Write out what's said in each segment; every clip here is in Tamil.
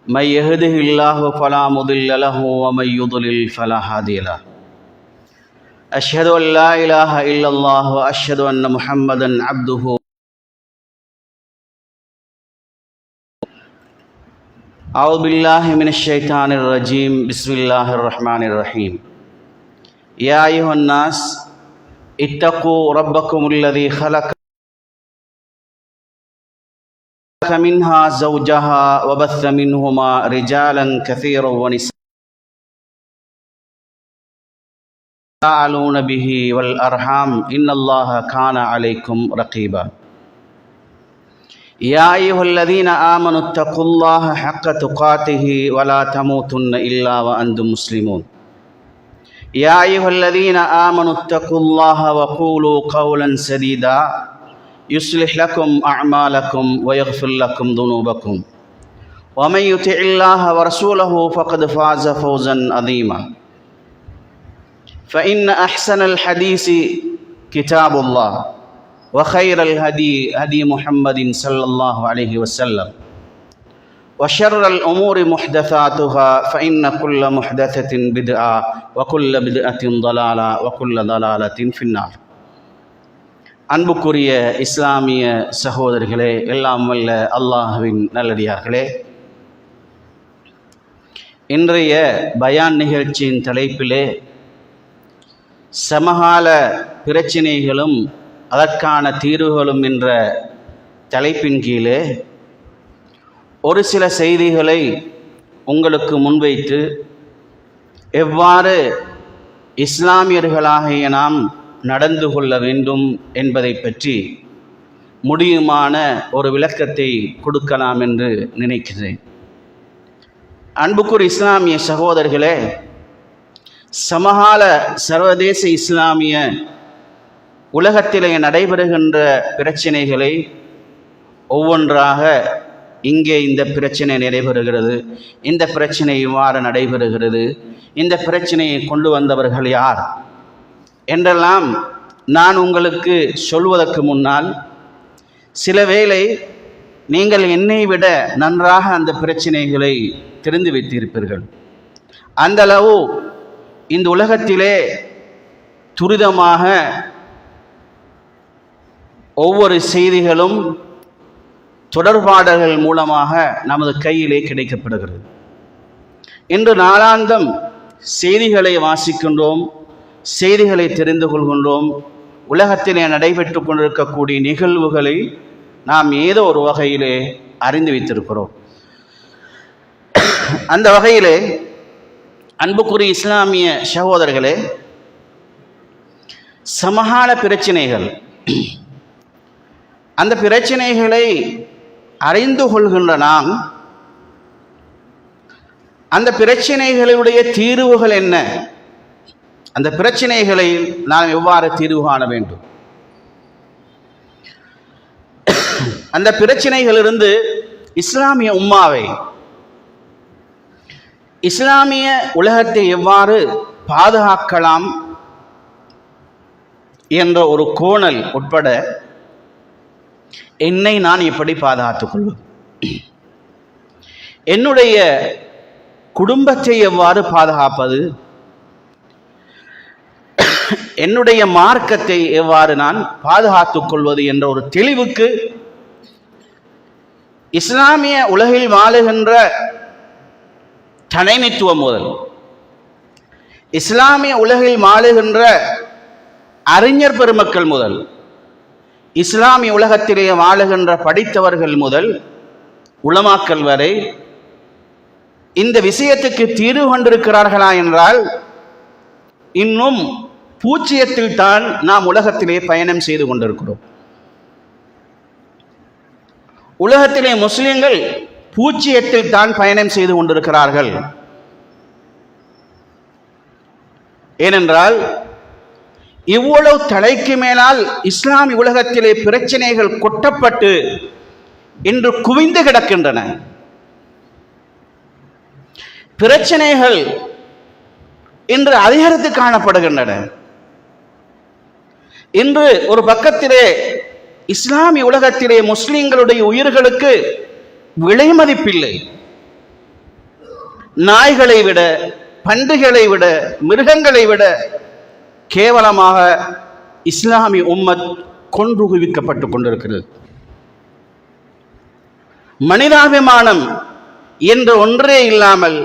من يهده الله فلا مضل له ومن يضلل فلا هادي له. أشهد أن لا إله إلا الله وأشهد أن محمدا عبده. أعوذ بالله من الشيطان الرجيم. بسم الله الرحمن الرحيم. يا أيها الناس اتقوا ربكم الذي خلق منها زوجها وبث منهما رجالا كثيرا ونساء يتساءلون به والأرحام إن الله كان عليكم رقيبا. يا أيها الذين آمنوا اتقوا الله حق تقاته ولا تموتن إلا وأنتم مسلمون. يا أيها الذين آمنوا اتقوا الله وقولوا قولا سديدا يصلح لكم أعمالكم ويغفر لكم ذنوبكم ومن يطع الله ورسوله فقد فاز فوزا عظيما. فإن أحسن الحديث كتاب الله وخير الهدي هدي محمد صلى الله عليه وسلم وشر الأمور محدثاتها فإن كل محدثة بدعة وكل بدعة ضلالة وكل ضلالة في النار. அன்புக்குரிய இஸ்லாமிய சகோதரர்களே, எல்லாம் வல்ல அல்லாஹ்வின் நல்லடியார்களே, இன்றைய பயான் நிகழ்ச்சியின் தலைப்பிலே சமகால பிரச்சினைகளும் அதற்கான தீர்வுகளும் என்ற தலைப்பின் கீழே ஒரு சில செய்திகளை உங்களுக்கு முன்வைத்து எவ்வாறு இஸ்லாமியர்களாகிய நாம் நடந்து கொள்ள வேண்டும் என்பதை பற்றி முடியுமான ஒரு விளக்கத்தை கொடுக்கலாம் என்று நினைக்கிறேன். அன்புக்குரிய இஸ்லாமிய சகோதரர்களே, சமகால சர்வதேச இஸ்லாமிய உலகத்திலே நடைபெறுகின்ற பிரச்சனைகளை ஒவ்வொன்றாக இங்கே இந்த பிரச்சனை நடைபெறுகிறது, இந்த பிரச்சனை இவ்வாறு நடைபெறுகிறது, இந்த பிரச்சனையை கொண்டு வந்தவர்கள் யார் என்றெல்லாம் நான் உங்களுக்கு சொல்வதற்கு முன்னால் சில வேளை நீங்கள் என்னை விட நன்றாக அந்த பிரச்சனைகளை தெரிந்து வைத்திருப்பீர்கள். அந்த அளவு இந்த உலகத்திலே துரிதமாக ஒவ்வொரு செய்திகளும் தொடர்பாடல்கள் மூலமாக நமது கையிலே கிடைக்கப்படுகிறது. இன்று நாளாந்தம் செய்திகளை வாசிக்கின்றோம், செய்திகளை தெரிந்து கொள்கின்றோம். உலகத்திலே நடைபெற்று கொண்டிருக்கக்கூடிய நிகழ்வுகளை நாம் ஏதோ ஒரு வகையிலே அறிந்து வைத்திருக்கிறோம். அந்த வகையிலே அன்புக்குரிய இஸ்லாமிய சகோதரர்களே, சமகால பிரச்சனைகள், அந்த பிரச்சனைகளை அறிந்து கொள்கின்ற நாம் அந்த பிரச்சனைகளுடைய தீர்வுகள் என்ன, அந்த பிரச்சனைகளை நாம் எவ்வாறு தீர்வு காண வேண்டும், அந்த பிரச்சனைகளிலிருந்து இஸ்லாமிய உம்மாவை, இஸ்லாமிய உலகத்தை எவ்வாறு பாதுகாக்கலாம் என்ற ஒரு கோணல் உட்பட என்னை நான் எப்படி பாதுகாத்துக் கொள்வது, என்னுடைய குடும்பத்தை எவ்வாறு பாதுகாப்பது, என்னுடைய மார்க்கத்தை எவ்வாறு நான் பாதுகாத்துக் கொள்வது என்ற ஒரு தெளிவுக்கு இஸ்லாமிய உலகில் வாழுகின்ற தலைமைத்துவம் முதல் இஸ்லாமிய உலகில் வாழுகின்ற அறிஞர் பெருமக்கள் முதல் இஸ்லாமிய உலகத்திலே வாழுகின்ற படித்தவர்கள் முதல் உலமாக்கள் வரை இந்த விஷயத்துக்கு தீர்வு கொண்டிருக்கிறார்களா என்றால் இன்னும் பூச்சியத்தில் தான் நாம் உலகத்திலே பயணம் செய்து கொண்டிருக்கிறோம். உலகத்திலே முஸ்லிம்கள் பூச்சியத்தில் தான் பயணம் செய்து கொண்டிருக்கிறார்கள். ஏனென்றால் இவ்வளவு தலைக்கு மேலால் இஸ்லாமிய உலகத்திலே பிரச்சனைகள் கொட்டப்பட்டு இன்று குவிந்து கிடக்கின்றன. பிரச்சனைகள் இன்று அதிகரித்து காணப்படுகின்றன. இன்று ஒரு பக்கத்திலே இஸ்லாமிய உலகத்திலே முஸ்லிம்களுடைய உயிர்களுக்கு விலை மதிப்பில்லை. நாய்களை விட, பன்றிகளை விட, மிருகங்களை விட கேவலமாக இஸ்லாமிய உம்மத் கொன்று குவிக்கப்பட்டுக் கொண்டிருக்கிறது. மனிதாபிமானம் என்ற ஒன்றே இல்லாமல்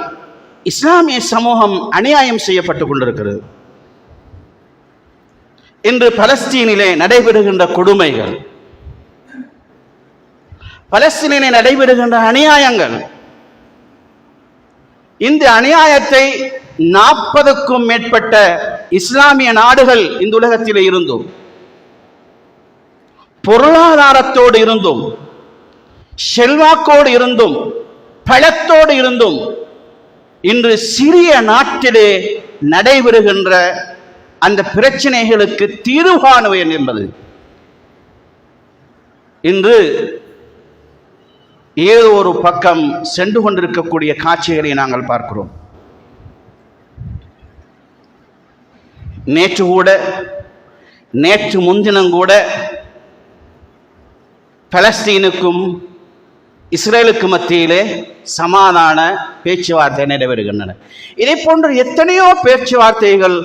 இஸ்லாமிய சமூகம் அநியாயம் செய்யப்பட்டுக் கொண்டிருக்கிறது. இன்று பலஸ்தீனிலே நடைபெறுகின்ற கொடுமைகள், பலஸ்தீனிலே நடைபெறுகின்ற அநியாயங்கள், இந்த அநியாயத்தை 40க்கும் மேற்பட்ட இஸ்லாமிய நாடுகள் இந்த உலகத்திலே இருந்தும், பொருளாதாரத்தோடு இருந்தும், செல்வாக்கோடு இருந்தும், பலத்தோடு இருந்தும், இன்று சிறிய நாட்டிலே நடைபெறுகின்ற அந்த பிரச்சனைகளுக்கு தீர்வு காணுவேன் என்பது இன்று ஏதோ ஒரு பக்கம் சென்று கொண்டிருக்கக்கூடிய காட்சிகளை நாங்கள் பார்க்கிறோம். நேற்று முன்தினங்கூட பலஸ்தீனுக்கும் இஸ்ரேலுக்கு மத்தியிலே சமாதான பேச்சுவார்த்தை நடைபெறுகின்றன. இதை போன்ற எத்தனையோ பேச்சுவார்த்தைகள்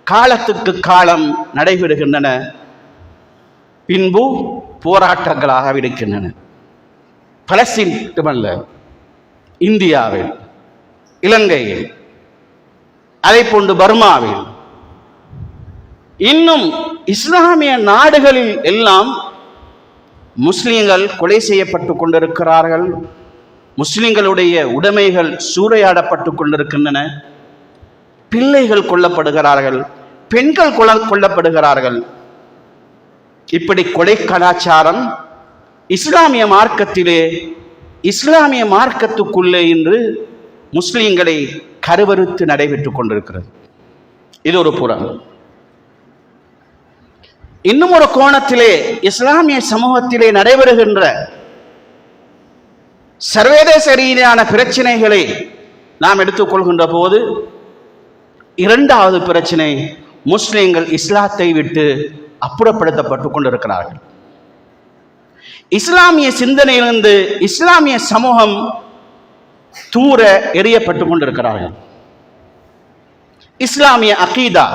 காலத்துக்கு காலம் நடைபெறுகின்றன, பின்பு போராட்டங்களாக இருக்கின்றன. பலஸ்தீன் மட்டுமல்ல, இந்தியாவில், இலங்கையில், அதை போன்று பர்மாவில், இன்னும் இஸ்லாமிய நாடுகளில் எல்லாம் முஸ்லிம்கள் கொலை செய்யப்பட்டுக் கொண்டிருக்கிறார்கள். முஸ்லிம்களுடைய உடைமைகள் சூறையாடப்பட்டுக் கொண்டிருக்கின்றன. பிள்ளைகள் கொல்லப்படுகிறார்கள், பெண்கள் கொல்லப்படுகிறார்கள். இப்படி கொலை கலாச்சாரம் இஸ்லாமிய மார்க்கத்திலே, இஸ்லாமிய மார்க்கத்துக்குள்ளே இன்று முஸ்லிம்களை கருவறுத்து நடைபெற்றுக் கொண்டிருக்கிறது. இது ஒரு புறம். இன்னும் ஒரு கோணத்திலே இஸ்லாமிய சமூகத்திலே நடைபெறுகின்ற சர்வதேச ரீதியான பிரச்சனைகளை நாம் எடுத்துக்கொள்கின்ற போது, இரண்டாவது பிரச்சனை, முஸ்லிம்கள் இஸ்லாத்தை விட்டு அப்புறப்படுத்தப்பட்டுக் கொண்டிருக்கிறார்கள். இஸ்லாமிய சிந்தனையிலிருந்து இஸ்லாமிய சமூகம் தூர எறியப்பட்டுக் கொண்டிருக்கிறார்கள். இஸ்லாமிய அகீதா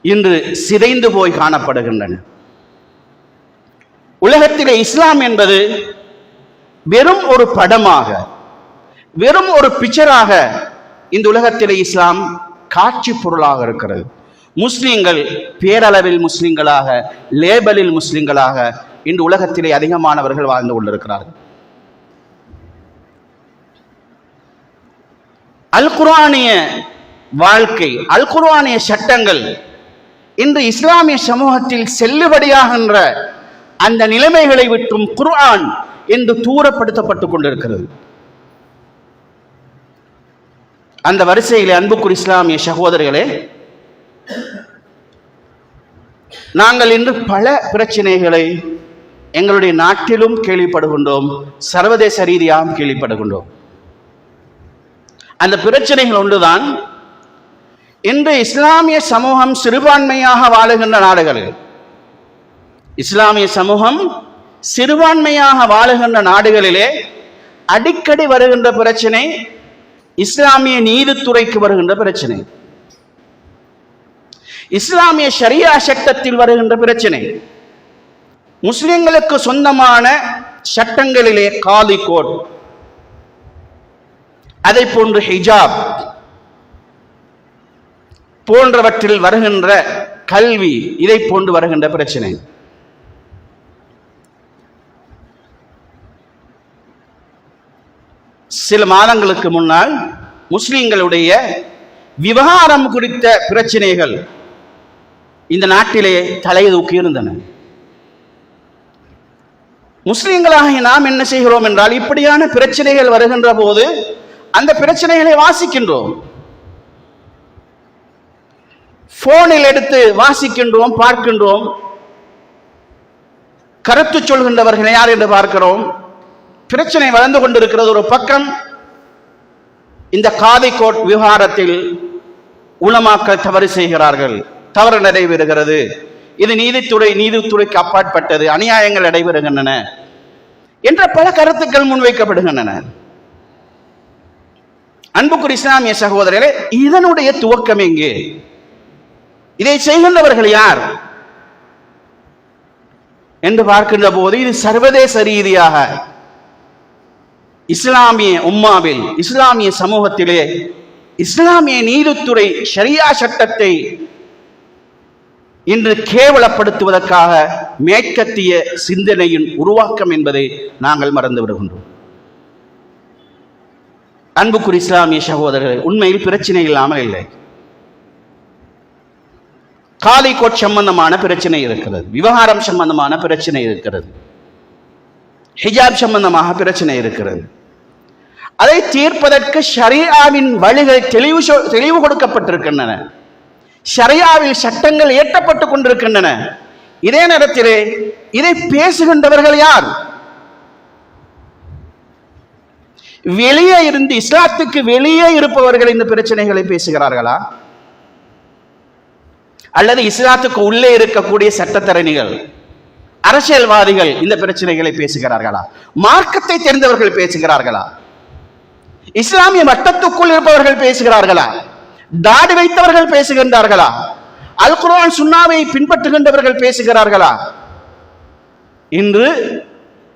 இன்று சிதைந்து போய் காணப்படுகின்றன. உலகத்திலே இஸ்லாம் என்பது வெறும் ஒரு படமாக, வெறும் ஒரு பிக்சராக இந்த உலகத்திலே இஸ்லாம் காட்சி பொருளாக இருக்கிறது. முஸ்லிம்கள் பேரளவில் முஸ்லிம்களாக, லேபலில் முஸ்லிம்களாக இன்று உலகத்திலே அதிகமானவர்கள் வாழ்ந்து கொண்டிருக்கிறார்கள். அல் குர்ஆனிய வாழ்க்கை, அல் குர்ஆனிய சட்டங்கள் இன்று இஸ்லாமிய சமூகத்தில் செல்லுபடியாகின்ற அந்த நிலைமைகளை விட்டும் குர்ஆன் என்று தூரப்படுத்தப்பட்டுக் கொண்டிருக்கிறது. அந்த வரிசையில் அன்புக்குரிய இஸ்லாமிய சகோதரர்களே, நாங்கள் இன்று பல பிரச்சனைகளை எங்களுடைய நாட்டிலும் கேள்விப்படுகின்றோம், சர்வதேச ரீதியாகவும் கேள்விப்படுகின்றோம். அந்த பிரச்சனைகள் ஒன்றுதான், இன்று இஸ்லாமிய சமூகம் சிறுபான்மையாக வாழுகின்ற நாடுகளில், இஸ்லாமிய சமூகம் சிறுபான்மையாக வாழுகின்ற நாடுகளிலே அடிக்கடி வருகின்ற பிரச்சனை இஸ்லாமிய நீதித்துறைக்கு வருகின்ற பிரச்சனை, இஸ்லாமிய ஷரியா சட்டத்தில் வருகின்ற பிரச்சனை, முஸ்லிம்களுக்கு சொந்தமான சட்டங்களிலே காதி கோட், அதை போன்று ஹிஜாப் போன்றவற்றில் வருகின்ற கல்வி, இதை போன்று வருகின்ற பிரச்சனை. சில மாதங்களுக்கு முன்னால் முஸ்லிம்களுடைய விவகாரம் குறித்த பிரச்சனைகள் இந்த நாட்டிலே தலை தூக்கி இருந்தன. முஸ்லிம்களாக நாம் என்ன செய்கிறோம் என்றால், இப்படியான பிரச்சனைகள் வருகின்ற போது அந்த பிரச்சனைகளை வாசிக்கின்றோம், போனில் எடுத்து வாசிக்கின்றோம், பார்க்கின்றோம். கருத்து சொல்கின்றவர்கள் யார் என்று பார்க்கிறோம். பிரச்சனை வளர்ந்து கொண்டிருக்கிறது. ஒரு பக்கம் இந்த காதி கோட் விவகாரத்தில் உலமாக்கள் தவறு செய்கிறார்கள், தவறு நடைபெறுகிறது, இது நீதித்துறைக்கு அப்பாற்பட்டது, அநியாயங்கள் நடைபெறுகின்றன என்ற பல கருத்துக்கள் முன்வைக்கப்படுகின்றன. அன்புக்குரிய இஸ்லாமிய சகோதரர்களே, இதனுடைய துவக்கம் எங்கே? இதை செய்கின்றவர்கள் யார் என்று பார்க்கின்ற போது, இது சர்வதேச ரீதியாக இஸ்லாமிய உம்மாவில், இஸ்லாமிய சமூகத்திலே இஸ்லாமிய நீதித்துறை ஷரியா சட்டத்தை இன்று கேவலப்படுத்துவதற்காக மேற்கத்திய சிந்தனையின் உருவாக்கம் என்பதை நாங்கள் மறந்து விடுகின்றோம். அன்புக்குரிய இஸ்லாமிய சகோதரர்கள், உண்மையில் பிரச்சனை இல்லாமல் இல்லை. காலிகோட் சம்பந்தமான பிரச்சனை இருக்கிறது, விவகாரம் சம்பந்தமான பிரச்சனை இருக்கிறது, ஹிஜாப் சம்பந்தமாக பிரச்சனை இருக்கிறது. அதை தீர்ப்பதற்கு ஷரியாவின் வழிகள் தெளிவு கொடுக்கப்பட்டிருக்கின்றன. ஷரியாவில் சட்டங்கள் இயற்றப்பட்டுக் கொண்டிருக்கின்றன. இதே நேரத்திலே இதை பேசுகின்றவர்கள் யார்? வெளியே இருந்து, இஸ்லாத்துக்கு வெளியே இருப்பவர்கள் இந்த பிரச்சனைகளை பேசுகிறார்களா? அல்லது இஸ்லாத்துக்கு உள்ளே இருக்கக்கூடிய சட்டத்தரணிகள், அரசியல்வாதிகள் இந்த பிரச்சனைகளை பேசுகிறார்களா? மார்க்கத்தை தெரிந்தவர்கள் பேசுகிறார்களா? இஸ்லாமிய வட்டத்துக்குள் இருப்பவர்கள் பேசுகிறார்களா? தாடி வைத்தவர்கள் பேசுகின்றார்களா? அல் குர்ஆன் சுன்னாவை பின்பற்றுகின்றவர்கள் பேசுகிறார்களா? இன்று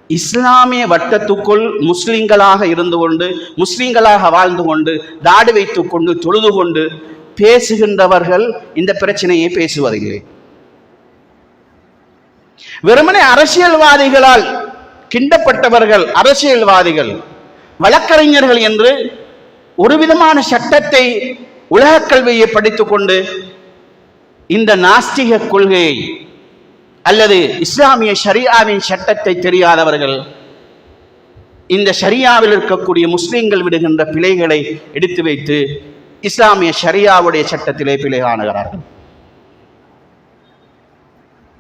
இஸ்லாமிய வட்டத்துக்குள் முஸ்லிம்களாக இருந்து கொண்டு, முஸ்லிம்களாக வாழ்ந்து கொண்டு, தாடி வைத்துக் கொண்டு, தொழுது கொண்டு பேசுகின்றவர்கள் இந்த பிரச்சனையை பேசுவதில்லை. வெறுமனே அரசியல்வாதிகளால் கிண்டப்பட்டவர்கள், அரசியல்வாதிகள், வழக்கறிஞர்கள் என்று ஒரு விதமான சட்டத்தை, உலக கல்வியை படித்துக் கொண்டு இந்த நாஸ்திக கொள்கையை அல்லது இஸ்லாமிய ஷரியாவின் சட்டத்தை தெரியாதவர்கள் இந்த ஷரியாவில் இருக்கக்கூடிய முஸ்லிம்கள் விடுகின்ற பிழைகளை எடுத்து வைத்து இஸ்லாமிய ஷரியாவுடைய சட்டத்திலே பிழை காணுகிறார்கள்.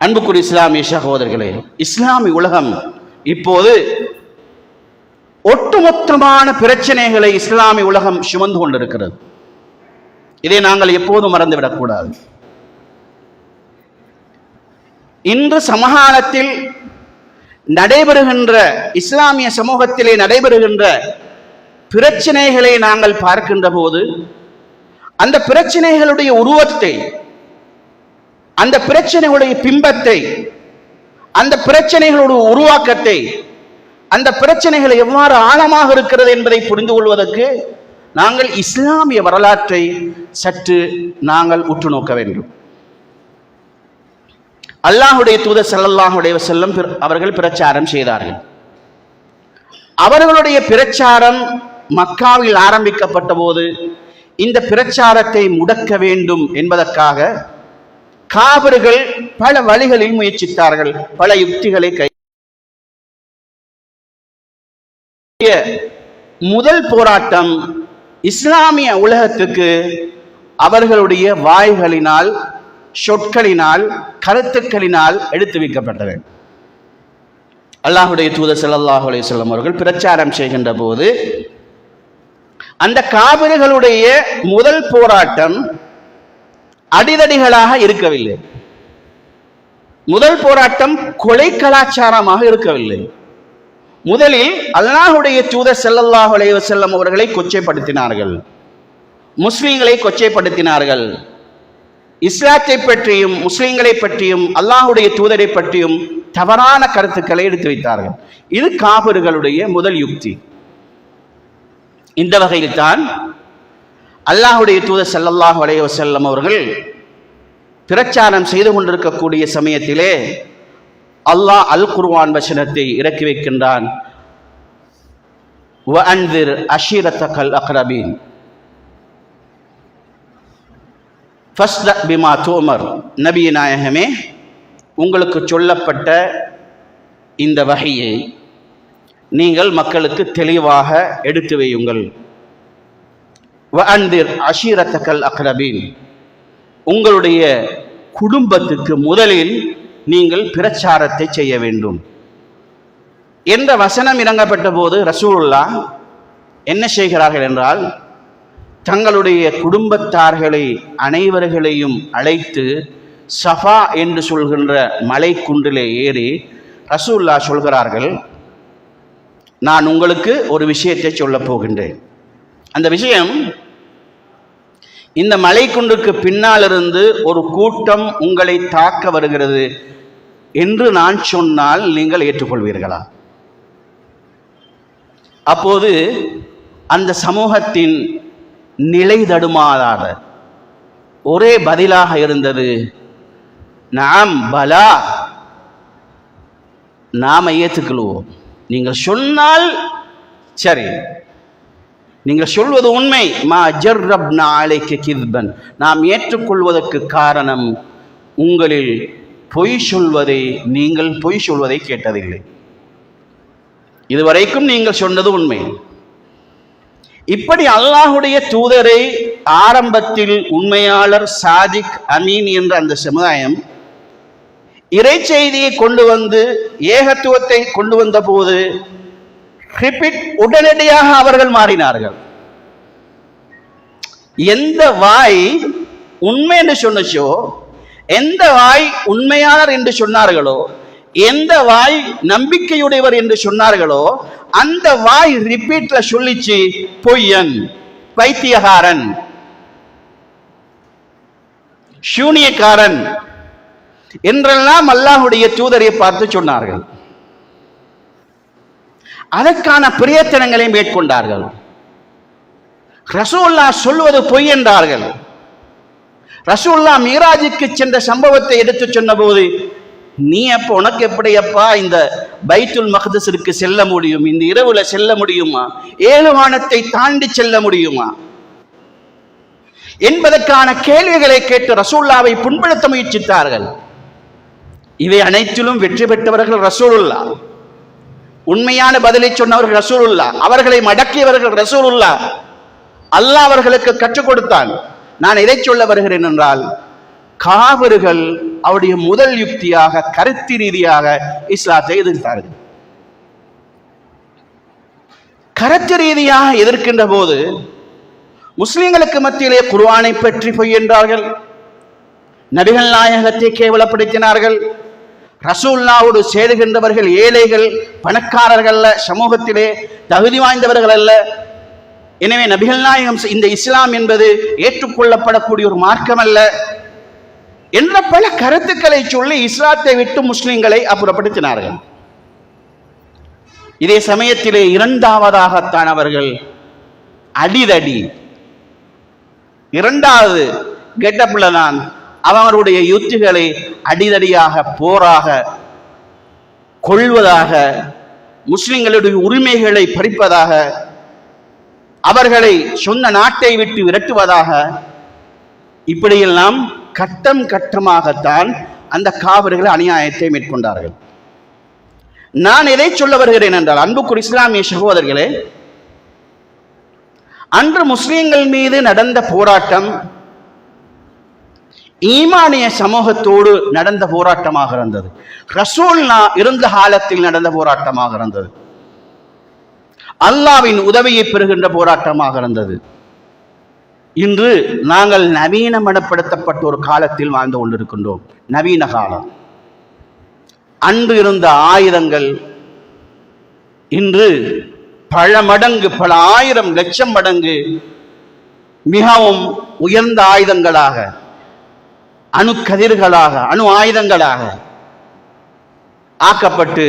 அன்புக்குரிய இஸ்லாமிய சகோதரர்களே, இஸ்லாமிய உலகம் இப்போது ஒட்டுமொத்தமான பிரச்சனைகளை இஸ்லாமிய உலகம் சுமந்து கொண்டிருக்கிறது. இதை நாங்கள் எப்போதும் மறந்துவிடக்கூடாது. இன்று சமகாலத்தில் நடைபெறுகின்ற, இஸ்லாமிய சமூகத்திலே நடைபெறுகின்ற பிரச்சனைகளை நாங்கள் பார்க்கின்ற போது, அந்த பிரச்சனைகளுடைய உருவத்தை, அந்த பிரச்சனைகளுடைய பிம்பத்தை, அந்த பிரச்சனைகளுடைய உருவாக்கத்தை, அந்த பிரச்சனைகள் எவ்வாறு ஆழமாக இருக்கிறது என்பதை புரிந்து கொள்வதற்கு நாங்கள் இஸ்லாமிய வரலாற்றை சற்று நாங்கள் உற்று நோக்க வேண்டும். அல்லாஹுடைய தூதர் ஸல்லல்லாஹு அலைஹி வஸல்லம் அவர்கள் பிரச்சாரம் செய்தார்கள். அவர்களுடைய பிரச்சாரம் மக்காவில் ஆரம்பிக்கப்பட்ட போது இந்த பிரச்சாரத்தை முடக்க வேண்டும் என்பதற்காக காபிர்கள் பல வழிகளில் முயற்சித்தார்கள், பல யுக்திகளை கை. முதல் போராட்டம் இஸ்லாமிய உலகத்துக்கு அவர்களுடைய வாய்களினால், சொற்களினால், கருத்துக்களினால் எடுத்து வைக்கப்பட்டது. அல்லாஹுடைய தூதர் ஸல்லல்லாஹு அலைஹி வஸல்லம் அவர்கள் பிரச்சாரம் செய்கின்ற போது அந்த காபிர்களுடைய முதல் போராட்டம் அடிதடிகளாக இருக்கவில்லை. முதல் போராட்டம் கொலை கலாச்சாரமாக இருக்கவில்லை. முதலில் அல்லாஹுடைய தூதர் ஸல்லல்லாஹு அலைஹி வஸல்லம் அவர்களை கொச்சைப்படுத்தினார்கள், முஸ்லிம்களை கொச்சைப்படுத்தினார்கள். இஸ்லாத்தை பற்றியும், முஸ்லிம்களை பற்றியும், அல்லாஹுடைய தூதரை பற்றியும் தவறான கருத்துக்களை எடுத்து வைத்தார்கள். இது காபிர்களுடைய முதல் யுக்தி. இந்த வகையில் தான் அல்லாஹுடைய தூதர் ஸல்லல்லாஹு அலைஹி வஸல்லம் அவர்கள் பிரச்சாரம் செய்து கொண்டிருக்கக்கூடிய சமயத்திலே அல்லாஹ் அல் குர்ஆன் வசனத்தை இறக்கி வைக்கின்றான். வஅன்திர் அஷீரத்தகல் அக்ரபீன் ஃபஸ்த பிமா துமர். நபி நாயகமே, உங்களுக்கு சொல்லப்பட்ட இந்த வஹியை நீங்கள் மக்களுக்கு தெளிவாக எடுத்து வையுங்கள். வஅன்திர் அஷீரத்தகல் அக்ரபீன், உங்களுடைய குடும்பத்துக்கு முதலில் நீங்கள் பிரச்சாரத்தை செய்ய வேண்டும் என்ற வசனம் இறங்கப்பட்ட போது ரசூலுல்லாஹ் என்ன செய்கிறார்கள் என்றால், தங்களுடைய குடும்பத்தார்களை அனைவர்களையும் அழைத்து சஃபா என்று சொல்கின்ற மலை குன்றிலே ஏறி ரசூலுல்லாஹ் சொல்கிறார்கள், நான் உங்களுக்கு ஒரு விஷயத்தை சொல்ல போகின்றேன். அந்த விஷயம், இந்த மலைக்குன்றுக்கு பின்னால் இருந்து ஒரு கூட்டம் உங்களை தாக்க வருகிறது என்று நான் சொன்னால் நீங்கள் ஏற்றுக்கொள்வீர்களா? அப்போது அந்த சமூகத்தின் நிலை தடுமாறாத ஒரே பதிலாக இருந்தது, நாம் பலா, நாம ஏற்றுக்கொள்வோம். நீங்கள் சொன்னால் சரி, நீங்கள் சொல்வது உண்மை. மா ஜர்ரப்னா அலைக கித்பன், நாம் ஏற்றுக்கொள்வதற்கு காரணம் உங்களில் பொய் சொல்வதை, நீங்கள் பொய் சொல்வதை கேட்டதில்லை, இதுவரைக்கும் நீங்கள் சொன்னது உண்மை. இப்படி அல்லாஹுடைய தூதரை ஆரம்பத்தில் உண்மையாளர், சாதிக், அமீன் என்ற அந்த சமுதாயம் இறை செய்தியை கொண்டு வந்து, ஏகத்துவத்தை கொண்டு வந்த போது உடனடியாக அவர்கள் மாறினார்கள். எந்த வாய் உண்மை என்று சொன்னச்சோ, எந்த வாய் உண்மையாளர் என்று சொன்னார்களோ, எந்த வாய் நம்பிக்கையுடையவர் என்று சொன்னார்களோ, அந்த வாய் ரிப்பீட்ல சொல்லிச்சு பொய்யன், பைத்தியகாரன், சூனியக்காரன் என்றெல்லாம் அல்லாஹுடைய தூதரை பார்த்து சொன்னார்கள். அதற்கான பிரயத்தனங்களை மேற்கொண்டார்கள். ரசூலுல்லாஹ் சொல்வது பொய் என்றார்கள். ரசூலுல்லாஹ் மீராஜுக்கு சென்ற சம்பவத்தை எடுத்து சொன்ன போது, நீ அப்ப உனக்கு எப்படி அப்பா இந்த பைத்துல் மக்தஸிற்கு செல்ல முடியும்? இந்த இரவுல செல்ல முடியுமா? 7 வானத்தை தாண்டி செல்ல முடியுமா என்பதற்கான கேள்விகளை கேட்டு ரசூலுல்லாவை புண்படுத்த முயற்சித்தார்கள். இவை அனைத்திலும் வெற்றி பெற்றவர்கள் ரசூலுல்லாஹ். உண்மையான பதிலை சொன்னவர்கள் ரசூலுல்லாஹ். அவர்களை மடக்கியவர்கள் ரசூலுல்லாஹ். அல்லாஹ் அவர்களுக்கு கற்றுக் கொடுத்தான். நான் எதை சொல்ல வருகிறேன் என்றால், காவிர்கள் அவருடைய முதல் யுக்தியாக, கருத்து ரீதியாக இஸ்லாத்தை எதிர்த்தார்கள். கருத்து ரீதியாக எதிர்க்கின்ற போது முஸ்லிம்களுக்கு மத்தியிலே குர்ஆனை பற்றி பொய் என்றார்கள், நபிகள் நாயகத்தை கேவலப்படுத்தினார்கள், ரசூலுல்லாஹ்வோடு சேருகின்றவர்கள் ஏழைகள், பணக்காரர்கள், சமூகத்திலே தகுதி வாய்ந்தவர்கள் அல்ல. எனவே நபிகள் நாயகம் இந்த இஸ்லாம் என்பது ஏற்றுக்கொள்ளப்படக்கூடிய ஒரு மார்க்கம் அல்ல என்ற பல கருத்துக்களை சொல்லி இஸ்லாத்தை விட்டு முஸ்லிம்களை அப்புறப்படுத்தினார்கள். இதே சமயத்திலே இரண்டாவதாகத்தான் அவர்கள் அடிதடி, இரண்டாவது கெட்டப்ல தான் அவர்களுடைய யுத்திகளை அடிதடியாக, போராக, கொள்வதாக, முஸ்லிம்களுடைய உரிமைகளை பறிப்பதாக, அவர்களை சொந்த நாட்டை விட்டு விரட்டுவதாக, இப்படியெல்லாம் கட்டம் கட்டமாகத்தான் அந்த காவிர்கள் அநியாயத்தை மேற்கொண்டார்கள். நான் எதை சொல்ல வருகிறேன் என்றால், அன்புக்குரிய இஸ்லாமிய சகோதரர்களே, அன்று முஸ்லிம்கள் மீது நடந்த போராட்டம் ஈமானிய சமூகத்தோடு நடந்த போராட்டமாக இருந்தது. ரசூலுல்லாஹ் இருந்த காலத்தில் நடந்த போராட்டமாக இருந்தது. அல்லாஹ்வின் உதவியை பெறுகின்ற போராட்டமாக இருந்தது. இன்று நாங்கள் நவீனமயப்படுத்தப்பட்ட ஒரு காலத்தில் வாழ்ந்து கொண்டிருக்கின்றோம். நவீன காலம். அன்று இருந்த ஆயுதங்கள் இன்று பல மடங்கு, பல ஆயிரம் லட்சம் மடங்கு மிகவும் உயர்ந்த ஆயுதங்களாக, அணு கதிர்களாக, அணு ஆயுதங்களாக ஆக்கப்பட்டு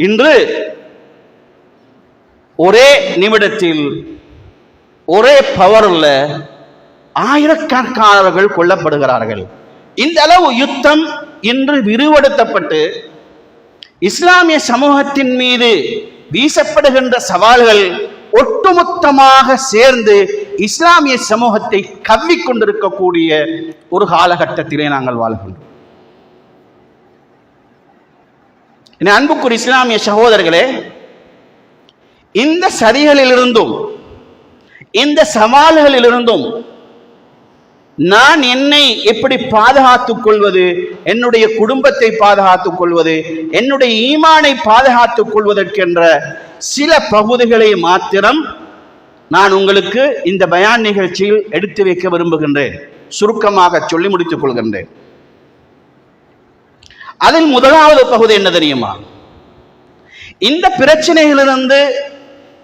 இன்று ஒரே நிமிடத்தில், ஒரே பவர்ல ஆயிரக்கணக்கானவர்கள் கொல்லப்படுகிறார்கள். இந்த அளவு யுத்தம் இன்று விரிவடுத்தப்பட்டு இஸ்லாமிய சமூகத்தின் மீது வீசப்படுகின்ற சவால்கள் ஒட்டுமொத்தமாக சேர்ந்து இஸ்லாமிய சமூகத்தை கவ்விக்கொண்டிருக்கக்கூடிய ஒரு காலகட்டத்திலே நாங்கள் வாழ்கின்றோம். அன்புக்குரிய இஸ்லாமிய சகோதரர்களே, இந்த சதிகளிலிருந்தும் இந்த சவால்களிலிருந்தும் நான் என்னை எப்படி பாதுகாத்துக் கொள்வது, என்னுடைய குடும்பத்தை பாதுகாத்துக் கொள்வது, என்னுடைய ஈமானை பாதுகாத்துக் கொள்வதற்கென்ற சில பகுதிகளை மாத்திரம் நான் உங்களுக்கு இந்த பயான் நிகழ்ச்சியில் எடுத்து வைக்க விரும்புகின்றேன். சுருக்கமாக சொல்லி முடித்துக் கொள்கின்றேன். அதில் முதலாவது பகுதி என்ன தெரியுமா? இந்த பிரச்சனைகளிலிருந்து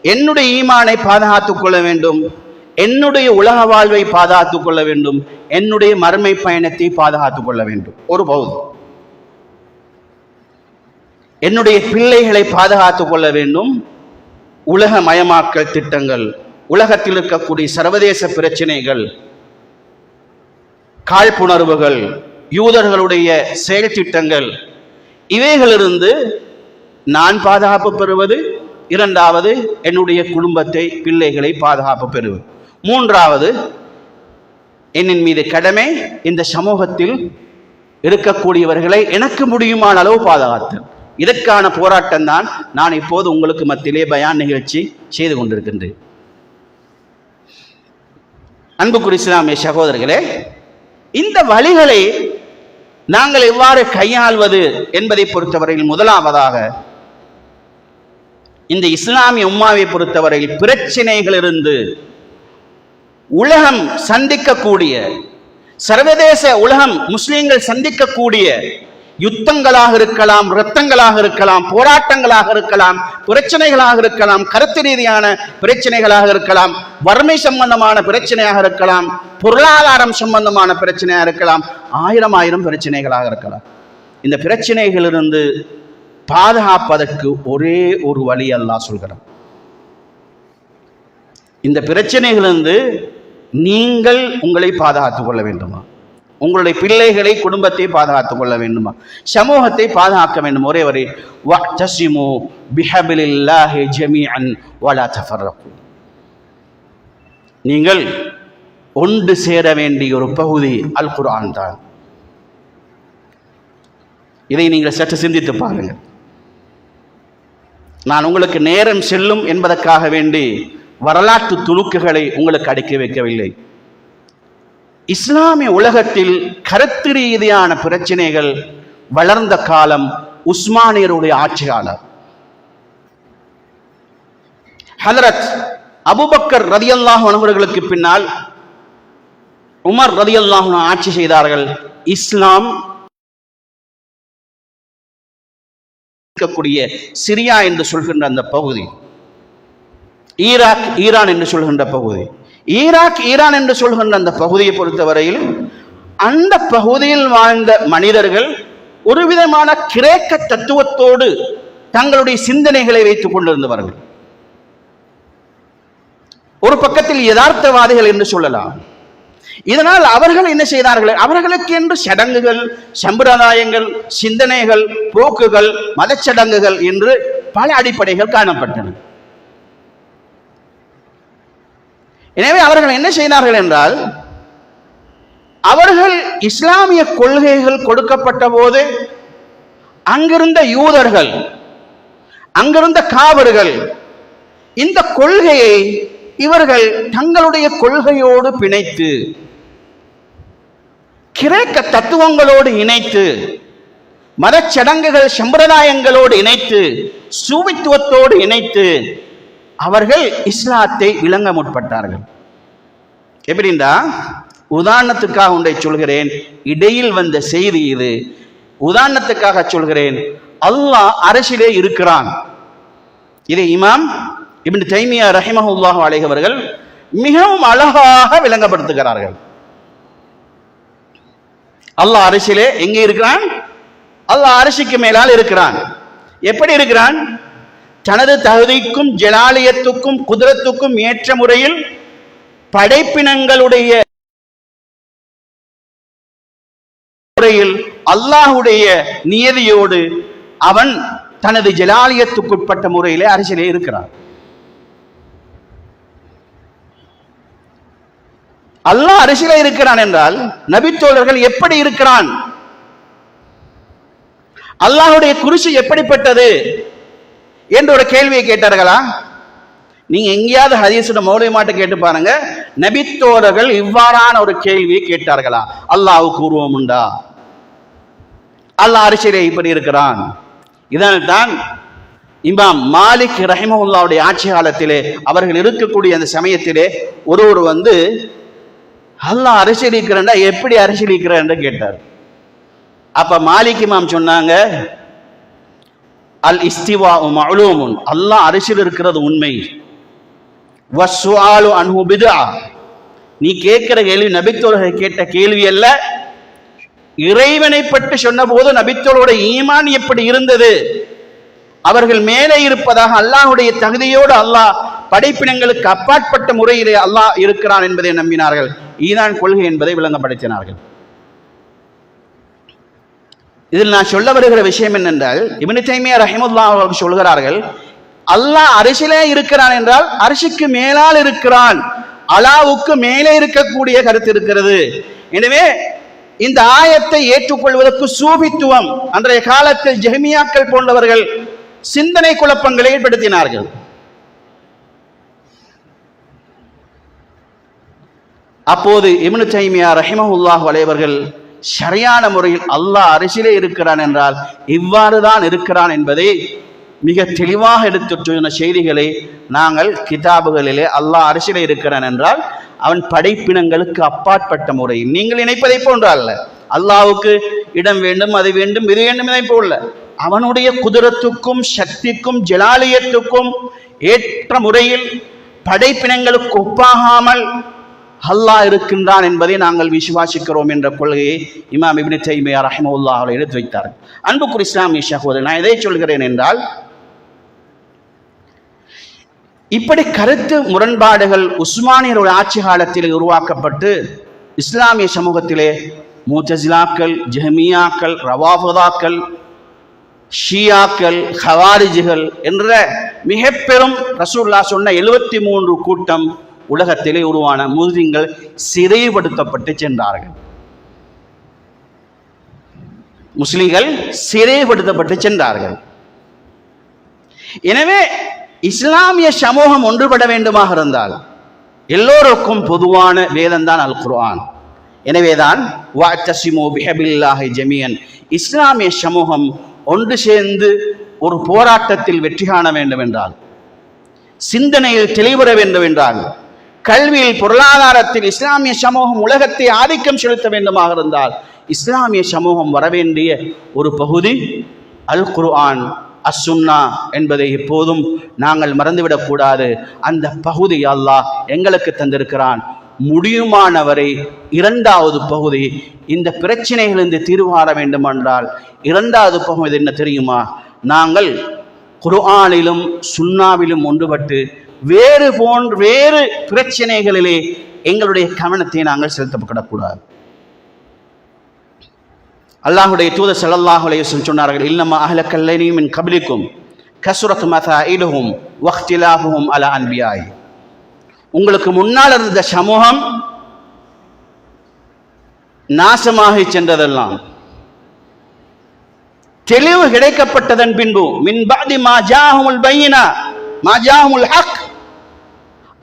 என்னுடைய ஈமானை பாதுகாத்துக் கொள்ள வேண்டும், என்னுடைய உலக வாழ்வை பாதுகாத்துக் கொள்ள வேண்டும், என்னுடைய மறுமை பயணத்தை பாதுகாத்துக் கொள்ள வேண்டும். ஒரு பகுதி என்னுடைய பிள்ளைகளை பாதுகாத்துக் கொள்ள வேண்டும். உலக மயமாக்கல் திட்டங்கள், உலகத்தில் இருக்கக்கூடிய சர்வதேச பிரச்சனைகள், காழ்ப்புணர்வுகள், யூதர்களுடைய செயல் திட்டங்கள், இவைகளிலிருந்து நான் பாதுகாப்பு பெறுவது. இரண்டாவது, என்னுடைய குடும்பத்தை, பிள்ளைகளை பாதுகாப்பு பெறுவது. மூன்றாவது, என்னின் மீது கடமை இந்த சமூகத்தில் இருக்கக்கூடியவர்களை எனக்கு முடியுமான அளவு பாதுகாத்தல். இதற்கான போராட்டம் தான் நான் இப்போது உங்களுக்கு மத்தியிலே பயான் நிகழ்ச்சி செய்து கொண்டிருக்கின்றேன். அன்புக்குரிய இஸ்லாமிய சகோதரர்களே, இந்த வழிகளை நாங்கள் எவ்வாறு கையாள்வது என்பதை பொறுத்தவரையில் முதலாவதாக இந்த இஸ்லாமிய உம்மாவை பொறுத்தவரையில் பிரச்சனைகளிலிருந்து உலகம் சந்திக்கக்கூடிய, சர்வதேச உலகம் முஸ்லிம்கள் சந்திக்கக்கூடிய யுத்தங்களாக இருக்கலாம், இரத்தங்களாக இருக்கலாம், போராட்டங்களாக இருக்கலாம், பிரச்சனைகளாக இருக்கலாம், கருத்து ரீதியான பிரச்சனைகளாக இருக்கலாம், வறுமை சம்பந்தமான பிரச்சனையாக இருக்கலாம், பொருளாதாரம் சம்பந்தமான பிரச்சனையாக இருக்கலாம், ஆயிரம் பிரச்சனைகளாக இருக்கலாம். இந்த பிரச்சனைகளிலிருந்து பாதுகாப்பதற்கு ஒரே ஒரு வழி அல்லாஹ் சொல்கிறான். இந்த பிரச்சனைகளிலிருந்து நீங்கள் உங்களை பாதுகாத்துக் கொள்ள வேண்டுமா, உங்களுடைய பிள்ளைகளை, குடும்பத்தை பாதுகாத்துக் கொள்ள வேண்டுமா, சமூகத்தை பாதுகாக்க வேண்டும், ஒரே வரை வஅ்தஸிமு பிஹபிலில்லாஹி ஜமீஅன் வலா தஃபர்ரகு. நீங்கள் ஒன்று சேர வேண்டிய ஒரு பகுதி அல் குர்ஆன் தான். இதை நீங்கள் சற்று சிந்தித்து பாருங்கள். நான் உங்களுக்கு நேரம் செல்லும் என்பதற்காக வேண்டி வரலாற்று துணுக்குகளை உங்களுக்கு அடுக்கி வைக்கவில்லை. இஸ்லாமிய உலகத்தில் கருத்து ரீதியான பிரச்சனைகள் வளர்ந்த காலம் உஸ்மானியருடைய ஆட்சி காலம். ஹதரத் அபூபக்கர் ரலியல்லாஹு அன்ஹு அவர்களுக்கு பின்னால் உமர் ரலியல்லாஹு அன்ஹு ஆட்சி செய்தார்கள். இஸ்லாம் இருக்கக்கூடிய சிரியா என்று சொல்கின்ற அந்த பகுதி, ஈராக், ஈரான் என்று சொல்கின்ற பகுதி, ஈராக், ஈரான் என்று சொல்கின்ற அந்த பகுதியை பொறுத்தவரையில் அந்த பகுதியில் வாழ்ந்த மனிதர்கள் ஒரு விதமான கிரேக்க தத்துவத்தோடு தங்களுடைய சிந்தனைகளை வைத்துக் கொண்டிருந்தவர்கள். ஒரு பக்கத்தில் யதார்த்தவாதிகள் என்று சொல்லலாம். இதனால் அவர்கள் என்ன செய்தார்கள், அவர்களுக்கு என்று சடங்குகள், சம்பிரதாயங்கள், சிந்தனைகள், போக்குகள், மதச்சடங்குகள் என்று பல அடிப்படைகள் காணப்பட்டன. எனவே அவர்கள் என்ன செய்தார்கள் என்றால், அவர்கள் இஸ்லாமிய கொள்கைகள் கொடுக்கப்பட்ட போது அங்கிருந்த யூதர்கள், அங்கிருந்த காவர்கள் இந்த கொள்கையை இவர்கள் தங்களுடைய கொள்கையோடு பிணைத்து, கிரேக்க தத்துவங்களோடு இணைத்து, மதச்சடங்குகள் சம்பிரதாயங்களோடு இணைத்து, சூவித்துவத்தோடு இணைத்து அவர்கள் இஸ்லாத்தை விளங்க முற்பட்டார்கள். எப்படின்னா, உதாரணத்துக்காக ஒன்றை சொல்கிறேன், இடையில் வந்த செய்தி இது. உதாரணத்துக்காக சொல்கிறேன், அல்லாஹ் அரசிலே இருக்கிறான். இதை இமாம் இப்னு தைமியா ரஹிமஹுல்லாஹு அலைஹி அவர்கள் மிகவும் அழகாக விளங்கப்படுத்துகிறார்கள். அல்லாஹ் அரசிலே எங்கே இருக்கிறான்? அல்லாஹ் அரசிக்கு மேலால் இருக்கிறான். எப்படி இருக்கிறான்? தனது தகுதிக்கும் ஜலாலியத்துக்கும் குதிரத்துக்கும் ஏற்ற முறையில் படைப்பினங்களுடைய முறையில் அல்லாஹுடைய நியதியோடு அவன் தனது ஜலாலியத்துக்குட்பட்ட முறையிலே அரசியலே இருக்கிறான். அல்லாஹ் அரசியலே இருக்கிறான் என்றால் நபித்தோழர்கள் எப்படி இருக்கிறான், அல்லாஹுடைய குர்சி எப்படிப்பட்டது என்ற ஒரு கேள்வியை கேட்டார்களா? நீங்க எங்கேயாவது ஹதீஸோட மௌலிமாட்ட கேட்டு பாருங்க, நபித்தோழர்கள் இவ்வாறான ஒரு கேள்வியை கேட்டார்களா? அல்லாஹ்வுக்கு உருவம் உண்டா, அல்லாஹ் அரசியலே இப்படி இருக்கிறான். இதனால் தான் இமாம் மாலிக் ரஹிமஹுல்லாவுடைய ஆட்சி காலத்திலே அவர்கள் இருக்கக்கூடிய அந்த சமயத்திலே ஒருவர் வந்து அல்லாஹ் அரசியலிக்கிறா எப்படி அரசியலிக்கிறார் என்று கேட்டார். அப்ப மாலிக் இமாம் சொன்னாங்க, அல் இஸ்திவா மஅலூமுன், அல்லாஹ் அரசியல் இருக்கிறது உண்மை, வஸ்ஸுஆலு அன்ஹு பித்ஆ. நீ கேட்கிற கேள்வி நபித்தோழர்கள் கேட்ட கேள்வி அல்ல. இறைவனை பற்றி சொன்னபோது நபித்தோழரோட ஈமான் எப்படி இருந்தது, அவர்கள் மேலே இருப்பதாக அல்லாஹ்வுடைய தகுதியோடு அல்லாஹ் படைப்பினங்களுக்கு அப்பாற்பட்ட முறையிலே அல்லாஹ் இருக்கிறான் என்பதை நம்பினார்கள். ஈதான் கொள்கை என்பதை விளங்கப்படுத்தினார்கள். இதில் நான் சொல்ல வருகிற விஷயம் என்னென்றால், இப்னு தைமியா ரஹிமத்துல்லாஹி அவர்கள் சொல்கிறார்கள், அல்லாஹ் அரிசிலே இருக்கிறான் என்றால் அரிசிக்கு மேலால் இருக்கிறான், அலாவுக்கு மேலே இருக்கக்கூடிய கருத்து இருக்கிறது. எனவே இந்த ஆயத்தை ஏற்றுக்கொள்வதற்கு சூபித்துவம் அன்றைய காலத்தில் ஜஹ்மியாக்கள் போன்றவர்கள் சிந்தனை குழப்பங்களை ஏற்படுத்தினார்கள். அப்போது இப்னு தைமியா ரஹிமஹுல்லாஹு அலைஹி அவர்கள் சரியான முறையில் அல்லாஹ் அரிசிலே இருக்கிறான் என்றால் இவ்வாறு தான் இருக்கிறான் என்பதை மிக தெளிவாக எடுத்துச் சொன்ன செய்திகளை நாங்கள் கிதாபுகளிலே அல்லாஹ் அரிசிலே இருக்கிறான் என்றால் அவன் படைப்பினங்களுக்கு அப்பாற்பட்ட முறையில் நீங்கள் நினைப்பதை போன்ற அல்ல. அல்லாஹ்வுக்கு இடம் வேண்டும், அது வேண்டும், இது வேண்டும், இதை போல அவனுடைய குதிரத்துக்கும் சக்திக்கும் ஜலாலியத்துக்கும் ஏற்ற முறையில் படைப்பினங்களுக்கு ஒப்பாகாமல் அல்லாஹ் இருக்கின்றான் என்பதை நாங்கள் விசுவாசிக்கிறோம் என்ற கொள்கையை இமாம் இப்னு தைமியா ரஹிமஹுல்லாஹ் அவர்கள் எடுத்து வைத்தார்கள். அன்புக்குரிய இஸ்லாமிய சகோதரர், நான் எதை சொல்கிறேன் என்றால், இப்படி கருத்து முரண்பாடுகள் உஸ்மானியருடைய ஆட்சி காலத்தில் உருவாக்கப்பட்டு இஸ்லாமிய சமூகத்திலே முஅ்தஸிலாக்கள், ஜஹ்மியாக்கள், ரவாஃபிதாக்கள், ஷியாக்கள், ஹவாரிஜிகள் என்ற மிக பெரும் ரசூலுல்லாஹ் சொன்ன 73 கூட்டம் உலகத்திலே உருவான முஸ்லிம்கள் சிறைப்படுத்தப்பட்டு சென்றார்கள். முஸ்லிம்கள் சிறைப்படுத்தப்பட்டு சென்றார்கள். எனவே இஸ்லாமிய சமூகம் ஒன்றுபட வேண்டுமாக இருந்தால் எல்லோருக்கும் பொதுவான வேதம்தான் அல் குர்ஆன். எனவேதான் வஅத்தஸிமு பிஹபில்லாஹி ஜமீஅன், இஸ்லாமிய சமூகம் ஒன்று சேர்ந்து ஒரு போராட்டத்தில் வெற்றி காண வேண்டும் என்றால், சிந்தனையில் தெளிவுற வேண்டும் என்றால், கல்வியில் பொருளாதாரத்தில் இஸ்லாமிய சமூகம் உலகத்தை ஆதிக்கம் செலுத்த வேண்டுமாக இருந்தால் இஸ்லாமிய சமூகம் வரவேண்டிய ஒரு பகுதி அல் குர்ஆன், அஸ்ஸுன்னா என்பதை எப்போதும் நாங்கள் மறந்துவிடக்கூடாது. அந்த பகுதி அல்லாஹ் எங்களுக்கு தந்திருக்கிறான். முடியுமானவரை இரண்டாவது பகுதி, இந்த பிரச்சனைகளிலிருந்து தீர்வு காண வேண்டுமென்றால் இரண்டாவது பகுதி என்ன தெரியுமா? நாங்கள் குர்ஆனிலும் சுன்னாவிலும் ஒன்றுபட்டு வேறு பிரச்சனைகளிலே எங்களுடைய கவனத்தை நாங்கள் செலுத்தப்படக்கூடாது. அல்லாஹ்வுடைய தூதர் ஸல்லல்லாஹு அலைஹி வஸல்லம் சொன்னார்கள், இன்னமா அஹ்லக்கல்லதீன மின் கப்லிக்கும் கஸரத் மசாயிலுஹும் வக்திலாஃபுஹும் அலா அன்பியாய். உங்களுக்கு முன்னால் இருந்த சமூகம் நாசமாகி சென்றதெல்லாம் தெளிவு கிடைக்கப்பட்டதன் பின்பு மின் பஅதி மா ஜாஅஹுல் பையினா மா ஜாஅஹுல் ஹக்,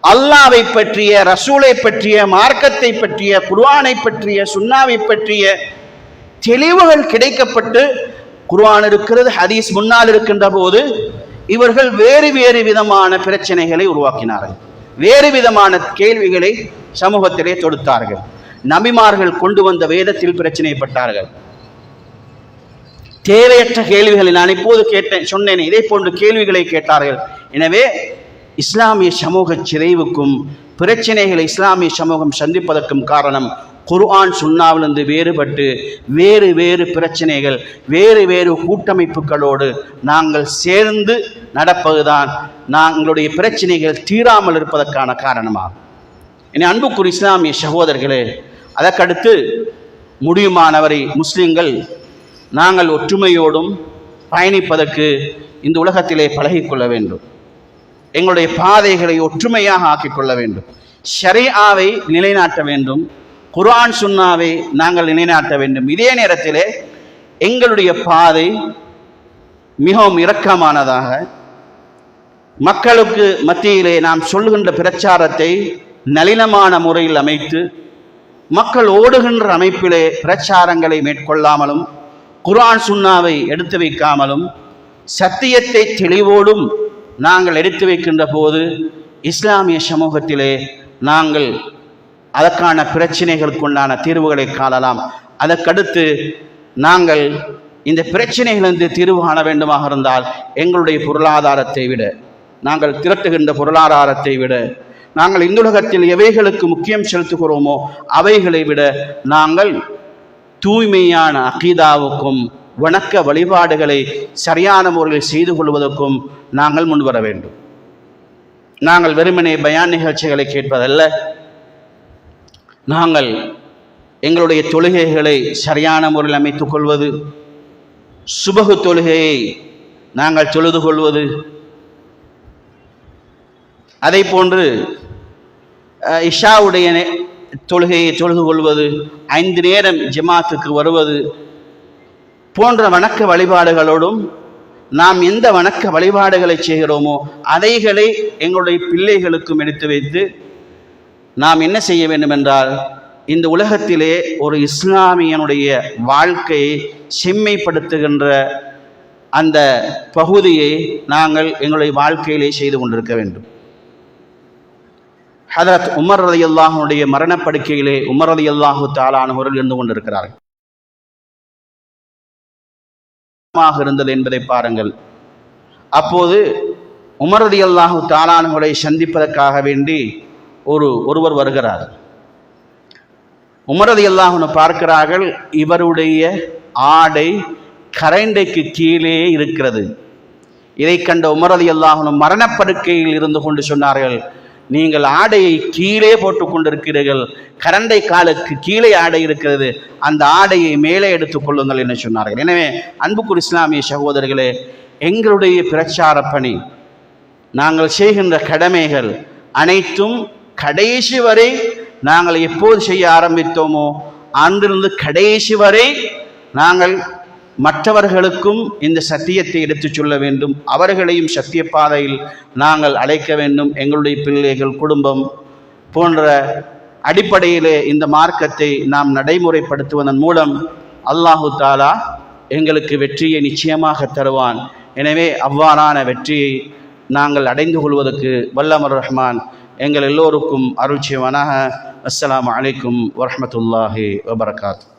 அல்லாஹ்வை பற்றிய, ரசூலை பற்றிய, மார்க்கத்தை பற்றிய, குர்ஆனை பற்றிய, சுன்னாவை பற்றிய தெளிவுகள் கிடைக்கப்பட்டு குர்ஆன் இருக்கிறது, ஹதீஸ் முன்னால் இருக்கின்ற போது இவர்கள் வேறு விதமான பிரச்சனைகளை உருவாக்கினார்கள், வேறு விதமான கேள்விகளை சமூகத்திலே தொடுத்தார்கள். நபிமார்கள் கொண்டு வந்த வேதத்தில் பிரச்சனைப்பட்டார்கள். தேவையற்ற கேள்விகளை நான் இப்போது சொன்னேன், இதே போன்ற கேள்விகளை கேட்டார்கள். எனவே இஸ்லாமிய சமூக சிதைவுக்கும் பிரச்சனைகளை இஸ்லாமிய சமூகம் சந்திப்பதற்கும் காரணம் குர்ஆன் சுன்னாவிலிருந்து வேறுபட்டு வேறு பிரச்சனைகள், வேறு கூட்டமைப்புகளோடு நாங்கள் சேர்ந்து நடப்பதுதான் நாங்களுடைய பிரச்சனைகள் தீராமல் இருப்பதற்கான காரணமாகும். என் அன்புக்குரிய இஸ்லாமிய சகோதரர்களே, அதற்கடுத்து முடியுமானவரை முஸ்லிம்கள் நாங்கள் ஒற்றுமையோடும் பயணிப்பதற்கு இந்த உலகத்திலே பழகிக்கொள்ள வேண்டும். எங்களுடைய பாதைகளை ஒற்றுமையாக ஆக்கிக்கொள்ள வேண்டும். ஷரீஆவை நிலைநாட்ட வேண்டும். குர்ஆன் சுன்னாவை நாங்கள் நிலைநாட்ட வேண்டும். இதே நேரத்திலே எங்களுடைய பாதை மிகவும் இரக்கமானதாக, மக்களுக்கு மத்தியிலே நாம் சொல்லுகின்ற பிரச்சாரத்தை நளினமான முறையில் அமைத்து மக்கள் ஓடுகின்ற அமைப்பிலே பிரச்சாரங்களை மேற்கொள்ளாமலும் குர்ஆன் சுன்னாவை எடுத்து வைக்காமலும் சத்தியத்தை தெளிவோடும் நாங்கள் எடுத்து வைக்கின்ற போது இஸ்லாமிய சமூகத்திலே நாங்கள் அதற்கான பிரச்சனைகளுக்குண்டான தீர்வுகளை காணலாம். அதற்கடுத்து நாங்கள் இந்த பிரச்சனைகளிலிருந்து தீர்வு காண வேண்டுமாக இருந்தால் எங்களுடைய பொருளாதாரத்தை விட, நாங்கள் திரட்டுகின்ற பொருளாதாரத்தை விட, நாங்கள் இந்த உலகத்தில் எவைகளுக்கு முக்கியம் செலுத்துகிறோமோ அவைகளை விட நாங்கள் தூய்மையான அகீதாவுக்கும் வணக்க வழிபாடுகளை சரியான முறையில் செய்து கொள்வதற்கும் நாங்கள் முன்வர வேண்டும். நாங்கள் வெறுமனே பயான் நிகழ்ச்சிகளை கேட்பதல்ல, நாங்கள் எங்களுடைய தொழுகைகளை சரியான முறையில் அமைத்துக் கொள்வது, சுபகு தொழுகையை நாங்கள் தொழுது கொள்வது, அதை போன்று இஷாவுடைய தொழுகையை தொழுது கொள்வது, 5 நேரம் ஜமாத்துக்கு வருவது போன்ற வணக்க வழிபாடுகளோடும் நாம் எந்த வணக்க வழிபாடுகளை செய்கிறோமோ அதைகளை எங்களுடைய பிள்ளைகளுக்கும் எடுத்து வைத்து நாம் என்ன செய்ய வேண்டும் என்றால், இந்த உலகத்திலே ஒரு இஸ்லாமியனுடைய வாழ்க்கையை செம்மைப்படுத்துகின்ற அந்த பகுதியை நாங்கள் எங்களுடைய வாழ்க்கையிலே செய்து கொண்டிருக்க வேண்டும். ஹதரத் உமர் ரலியல்லாஹுடைய மரணப்படுக்கையிலே உமர் ரலியல்லாஹு தஆலா அன்ஹு இருந்து கொண்டிருக்கிறார்கள். இருந்தது என்பதை பாருங்கள். அப்போது உமர் ரலியல்லாஹு தஆலா அன்ஹுவை சந்திப்பதற்காக வேண்டி ஒருவர் வருகிறார். உமர் ரலியல்லாஹு அன்ஹு பார்க்கிறார்கள், இவருடைய ஆடை கரண்டைக்கு கீழே இருக்கிறது. இதை கண்ட உமர் ரலியல்லாஹு அன்ஹு மரணப்படுக்கையில் இருந்து கொண்டு சொன்னார்கள், நீங்கள் ஆடையை கீழே போட்டு கொண்டிருக்கிறீர்கள், கரண்டை காலுக்கு கீழே ஆடை இருக்கிறது, அந்த ஆடையை மேலே எடுத்துக் கொள்ளுங்கள் என்று சொன்னார்கள். எனவே அன்புக்குரிய இஸ்லாமிய சகோதரர்களே, எங்களுடைய பிரச்சார பணி, நாங்கள் செய்கின்ற கடமைகள் அனைத்தும் கடைசி வரை நாங்கள் எப்போது செய்ய ஆரம்பித்தோமோ அன்றிலிருந்து கடைசி வரை நாங்கள் மற்றவர்களுக்கும் இந்த சத்தியத்தை எடுத்துச் சொல்ல வேண்டும், அவர்களையும் சத்திய பாதையில் நாங்கள் அழைக்க வேண்டும். எங்களுடைய பிள்ளைகள், குடும்பம் போன்ற அடிப்படையிலே இந்த மார்க்கத்தை நாம் நடைமுறைப்படுத்துவதன் மூலம் அல்லாஹு தாலா எங்களுக்கு வெற்றியை நிச்சயமாக தருவான். எனவே அவ்வாறான வெற்றியை நாங்கள் அடைந்து கொள்வதற்கு வல்லவர் ரஹ்மான் எங்கள் எல்லோருக்கும் அருள் செய்வானாக. அஸ்ஸலாமு அலைக்கும் வரஹ்மத்துல்லாஹி வபரகாத்துஹு.